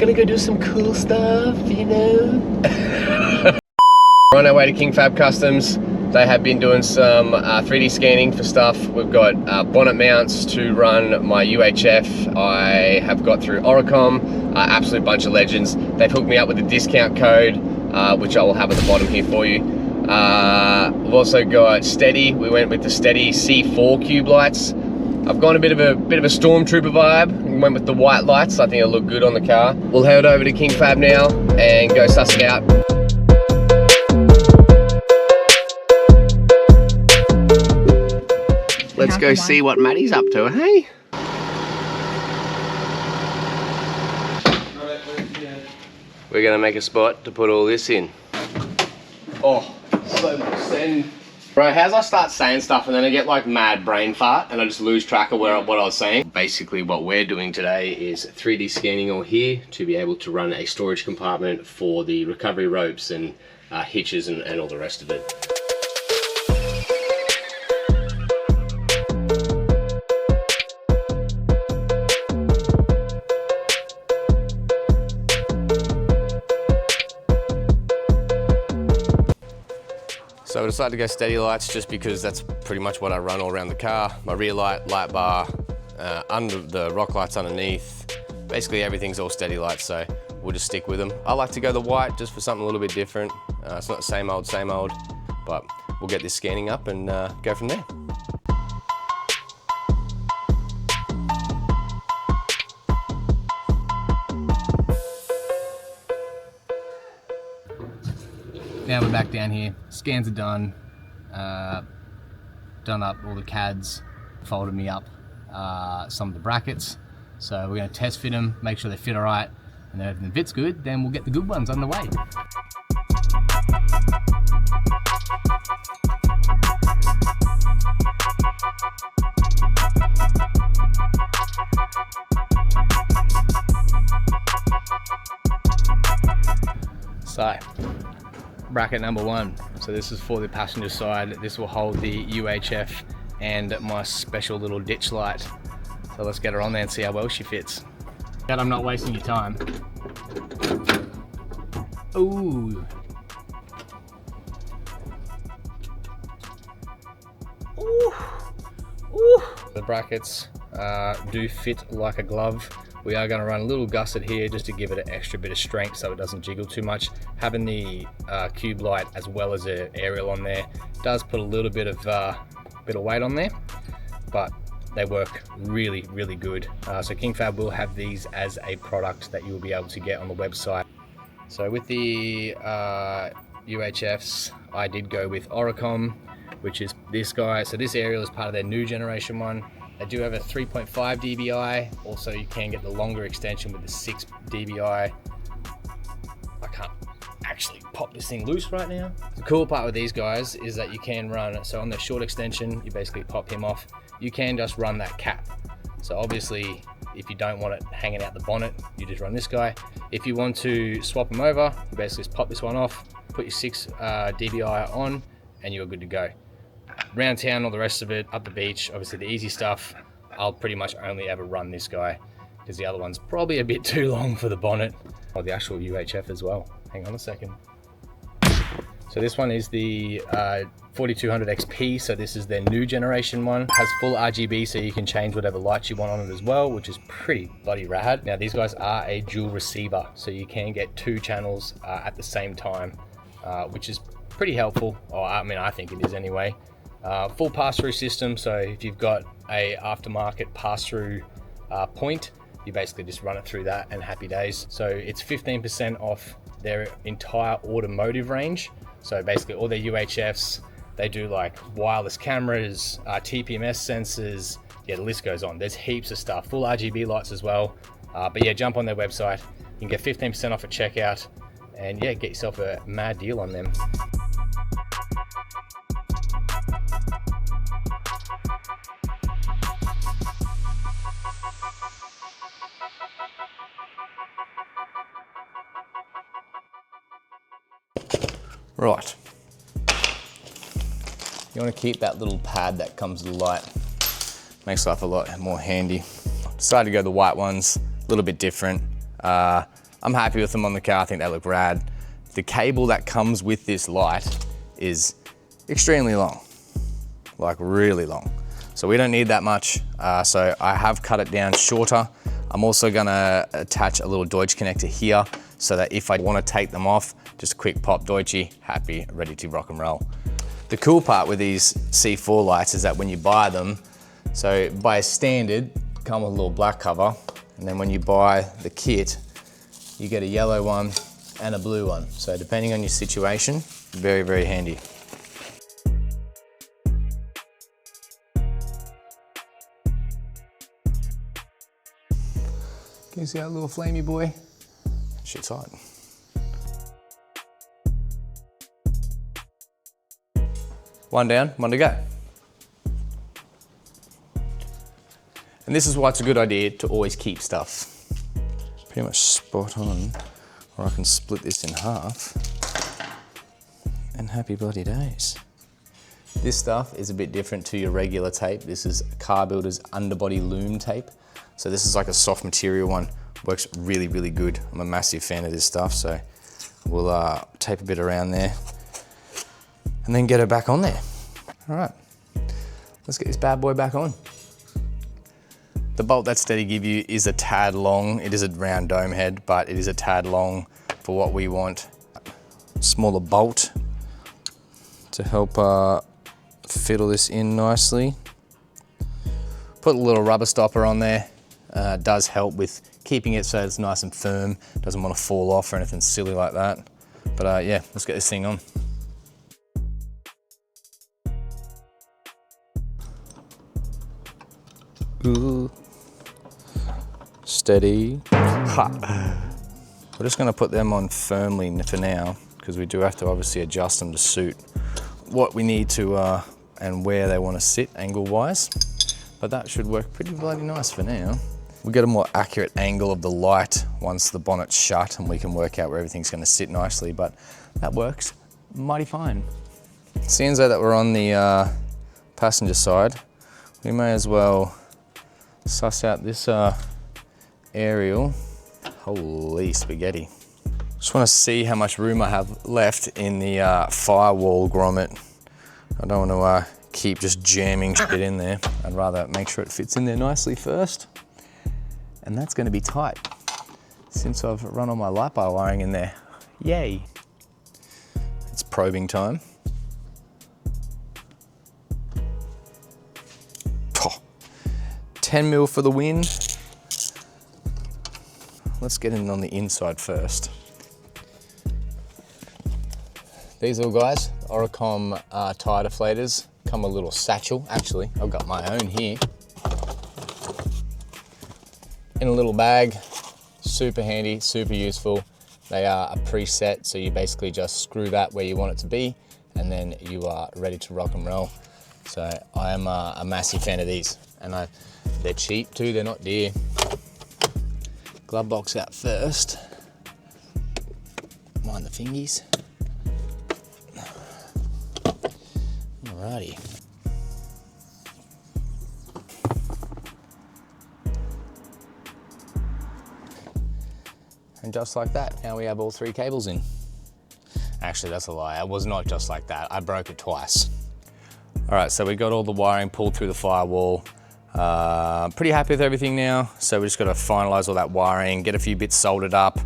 Gonna go do some cool stuff, you know? We're on our way to King Fab Customs. They have been doing some 3D scanning for stuff. We've got bonnet mounts to run my UHF. I have got through Oricom, absolute bunch of legends. They've hooked me up with a discount code, which I will have at the bottom here for you. We've also got stedi. We went with the stedi C4 cube lights. I've gone a bit of a stormtrooper vibe. Went with the white lights. I think it'll look good on the car. We'll head over to King Fab now and go suss it out. Let's go see what Maddie's up to, hey? We're gonna make a spot to put all this in. Oh, so much sand. Bro, how's I start saying stuff and then I get like mad brain fart and I just lose track of what I was saying? Basically what we're doing today is 3D scanning all here to be able to run a storage compartment for the recovery ropes and hitches and all the rest of it. So I decided to go stedi lights just because that's pretty much what I run all around the car. My rear light, light bar, under the rock lights underneath. Basically everything's all stedi lights, so we'll just stick with them. I like to go the white just for something a little bit different. It's not the same old, but we'll get this scanning up and go from there. Now we're back down here, scans are done, done up all the CADs, folded me up some of the brackets. So we're going to test fit them, make sure they fit all right, and then if everything fits good, then we'll get the good ones underway. So, bracket number one. So this is for the passenger side. This will hold the UHF and my special little ditch light. So let's get her on there and see how well she fits. But I'm not wasting your time. Ooh. Ooh. Ooh. The brackets do fit like a glove. We are going to run a little gusset here just to give it an extra bit of strength so it doesn't jiggle too much. Having the cube light as well as an aerial on there does put a little bit of weight on there, but they work really, really good. So King Fab will have these as a product that you will be able to get on the website. So with the UHFs, I did go with Oricom, which is this guy. So this aerial is part of their new generation one. They do have a 3.5 dBi. Also, you can get the longer extension with the 6 dBi. I can't actually pop this thing loose right now. The cool part with these guys is that you can run, so on the short extension, you basically pop him off. You can just run that cap. So obviously, if you don't want it hanging out the bonnet, you just run this guy. If you want to swap them over, you basically just pop this one off, put your 6 dBi on, and you're good to go. Around town, all the rest of it, up the beach, obviously the easy stuff, I'll pretty much only ever run this guy because the other one's probably a bit too long for the bonnet, or the actual UHF as well. Hang on a second. So this one is the 4200 XP, so this is their new generation one. It has full RGB, so you can change whatever lights you want on it as well, which is pretty bloody rad. Now these guys are a dual receiver, so you can get 2 channels at the same time, which is pretty helpful, or I mean I think it is anyway. Full pass-through system, so if you've got a aftermarket pass-through point, you basically just run it through that and happy days. So it's 15% off their entire automotive range. So basically all their UHFs, they do like wireless cameras, TPMS sensors, yeah, the list goes on. There's heaps of stuff, full RGB lights as well. But yeah, jump on their website, you can get 15% off at checkout, and yeah, get yourself a mad deal on them. Right, you want to keep that little pad that comes with the light. Makes life a lot more handy. Decided to go the white ones, a little bit different. I'm happy with them on the car. I think they look rad. The cable that comes with this light is extremely long, like really long. So we don't need that much. So I have cut it down shorter. I'm also gonna attach a little Deutsch connector here so that if I wanna take them off, just a quick pop Deutschie, happy, ready to rock and roll. The cool part with these C4 lights is that when you buy them, so by standard, come with a little black cover, and then when you buy the kit, you get a yellow one and a blue one. So depending on your situation, very, very handy. Can you see that little flamey boy? Shit's hot. One down, one to go. And this is why it's a good idea to always keep stuff pretty much spot on, or I can split this in half, and happy bloody days. This stuff is a bit different to your regular tape. This is Car Builder's underbody loom tape. So this is like a soft material one, works really, really good. I'm a massive fan of this stuff, so we'll tape a bit around there and then get her back on there. All right, let's get this bad boy back on. The bolt that Stedi give you is a tad long. It is a round dome head, but it is a tad long for what we want. Smaller bolt to help fiddle this in nicely. Put a little rubber stopper on there. Does help with keeping it so it's nice and firm. Doesn't want to fall off or anything silly like that. But yeah, let's get this thing on. Ooh. Steady. Ha. We're just going to put them on firmly for now, because we do have to obviously adjust them to suit what we need to and where they want to sit angle wise. But that should work pretty bloody nice for now. We'll get a more accurate angle of the light once the bonnet's shut, and we can work out where everything's going to sit nicely, but that works mighty fine. Seeing though that we're on the passenger side, we may as well suss out this aerial. Holy spaghetti. Just want to see how much room I have left in the firewall grommet. I don't want to keep just jamming shit in there. I'd rather make sure it fits in there nicely first. And that's going to be tight since I've run all my light bar wiring in there. Yay. It's probing time. Oh, 10 mil for the win. Let's get in on the inside first. These little guys, Oricom tire deflators, come with a little satchel. Actually, I've got my own here. In a little bag, super handy, super useful. They are a preset, so you basically just screw that where you want it to be, and then you are ready to rock and roll. So I am a massive fan of these, and they're cheap too, they're not dear. Glove box out first. Mind the fingies. Alrighty. And just like that, now we have all 3 cables in. Actually, that's a lie. It was not just like that. I broke it twice. All right, so we got all the wiring pulled through the firewall. Pretty happy with everything now. So we just got to finalize all that wiring, get a few bits soldered up.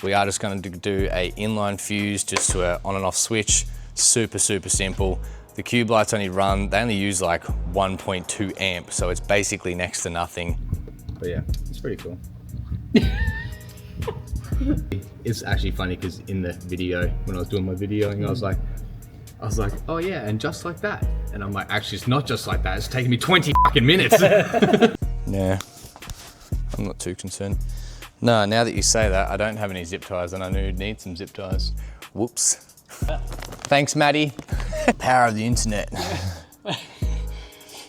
We are just going to do a inline fuse just to an on and off switch. Super, super simple. The cube lights they only use like 1.2 amp, so it's basically next to nothing. But yeah, it's pretty cool. It's actually funny because in the video, when I was doing my videoing, I was like, oh yeah, and just like that. And I'm like, actually, it's not just like that. It's taking me 20 fucking minutes. Yeah, I'm not too concerned. No, now that you say that, I don't have any zip ties, and I need some zip ties. Whoops. Thanks, Maddie. Power of the internet.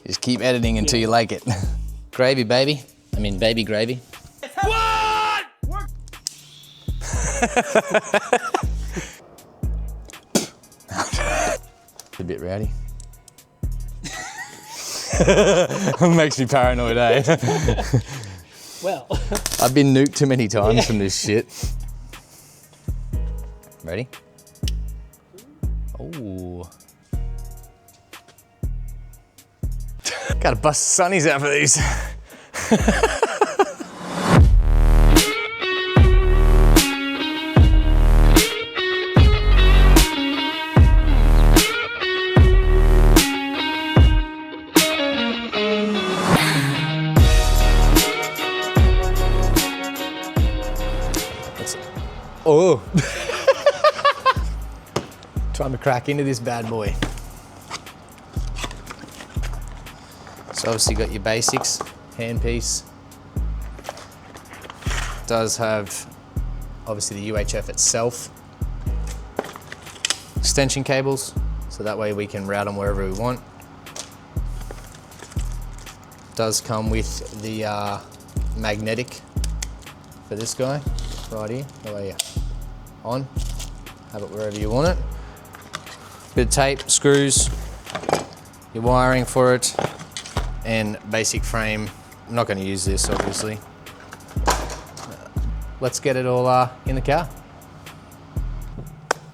Just keep editing until you like it. Gravy, baby. I mean, baby gravy. What? A bit rowdy. Makes me paranoid, eh? Well. I've been nuked too many times from this shit. Ready? Oh. Gotta bust sunnies out for these. Oh. Trying to crack into this bad boy. So obviously got your basics, handpiece. Does have obviously the UHF itself. Extension cables, so that way we can route them wherever we want. Does come with the magnetic for this guy, right here. That way on, have it wherever you want it. Bit of tape, screws, your wiring for it, and basic frame. I'm not going to use this, obviously. Let's get it all in the car.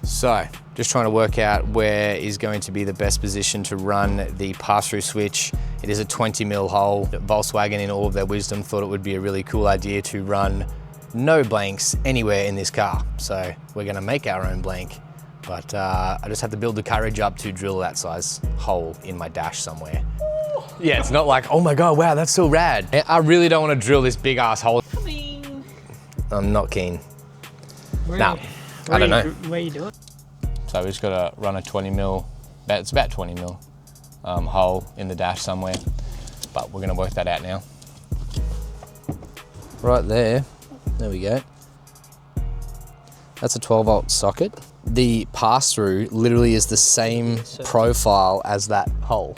So, just trying to work out where is going to be the best position to run the pass-through switch. It is a 20mm hole. Volkswagen, in all of their wisdom, thought it would be a really cool idea to run no blanks anywhere in this car. So we're going to make our own blank, but I just have to build the courage up to drill that size hole in my dash somewhere. Yeah, it's not like, oh my God, wow, that's so rad. I really don't want to drill this big ass hole. Coming. I'm not keen. Nah, I don't know. Where you doing? So we just got to run a 20mm, it's about 20mm hole in the dash somewhere, but we're going to work that out now. Right there we go. That's a 12-volt socket. The pass-through literally is the same profile as that hole.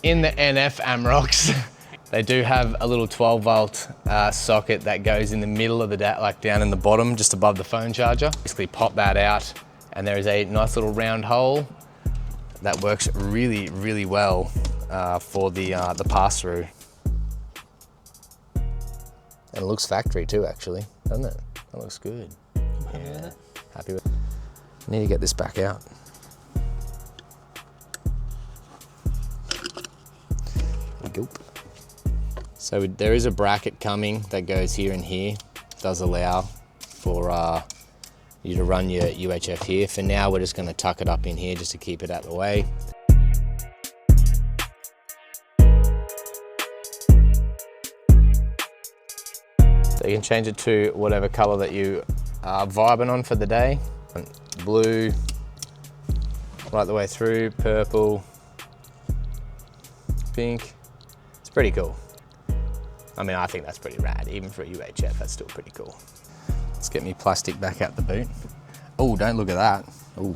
In the NF Amaroks, they do have a little 12-volt socket that goes in the middle of the like down in the bottom, just above the phone charger. Basically pop that out, and there is a nice little round hole that works really, really well for the pass-through. And it looks factory too, actually, doesn't it? That looks good. Happy with it? Happy with it. I need to get this back out. There we go. So there is a bracket coming that goes here and here. It does allow for you to run your UHF here. For now, we're just going to tuck it up in here just to keep it out of the way. So you can change it to whatever color that you are vibing on for the day. Blue, right the way through, purple, pink. It's pretty cool. I mean, I think that's pretty rad. Even for a UHF, that's still pretty cool. Let's get me plastic back out the boot. Oh, don't look at that. Oh,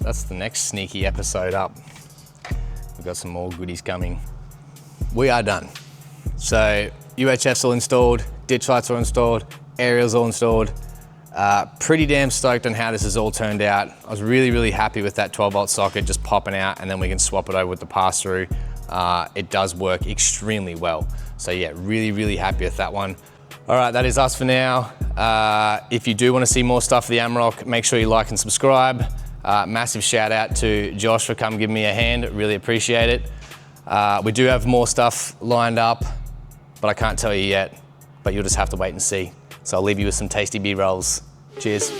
that's the next sneaky episode up. We've got some more goodies coming. We are done. So UHF's all installed, ditch lights are installed, aerials all installed. Pretty damn stoked on how this has all turned out. I was really, really happy with that 12-volt socket just popping out, and then we can swap it over with the pass-through. It does work extremely well. So yeah, really, really happy with that one. All right, that is us for now. If you do want to see more stuff for the Amarok, make sure you like and subscribe. Massive shout out to Josh for coming giving me a hand, really appreciate it. We do have more stuff lined up, but I can't tell you yet, but you'll just have to wait and see. So I'll leave you with some tasty B-rolls. Cheers.